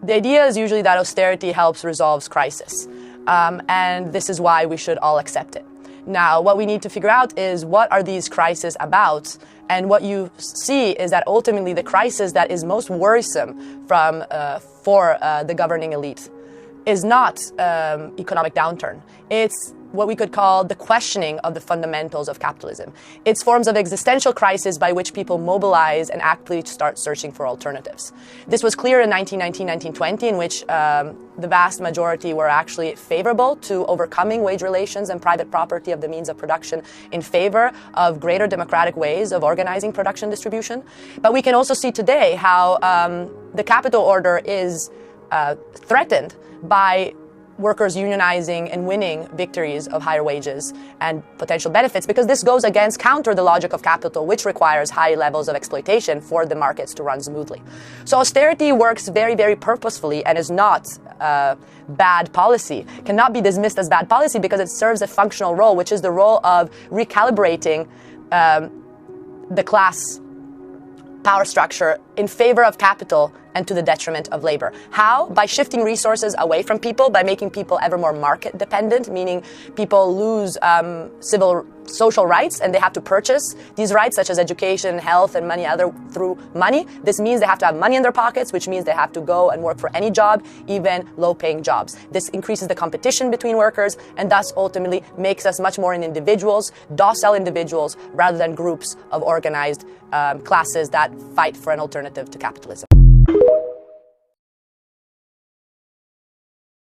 The idea is usually that austerity helps resolve crisis, and this is why we should all accept it. Now, what we need to figure out is what are these crises about? And what you see is that ultimately the crisis that is most worrisome for the governing elite is not economic downturn. It's what we could call the questioning of the fundamentals of capitalism. It's forms of existential crisis by which people mobilize and actively start searching for alternatives. This was clear in 1919, 1920, in which the vast majority were actually favorable to overcoming wage relations and private property of the means of production in favor of greater democratic ways of organizing production distribution. But we can also see today how the capital order is threatened by workers unionizing and winning victories of higher wages and potential benefits, because this goes counter the logic of capital, which requires high levels of exploitation for the markets to run smoothly. So austerity works very, very purposefully and is not bad policy, cannot be dismissed as bad policy because it serves a functional role, which is the role of recalibrating the class power structure in favor of capital and to the detriment of labor. How? By shifting resources away from people, by making people ever more market dependent, meaning people lose social rights and they have to purchase these rights such as education, health, and many other through money. This means they have to have money in their pockets, which means they have to go and work for any job, even low-paying jobs. This increases the competition between workers and thus ultimately makes us much more in individuals, docile individuals, rather than groups of organized classes that fight for an alternative to capitalism.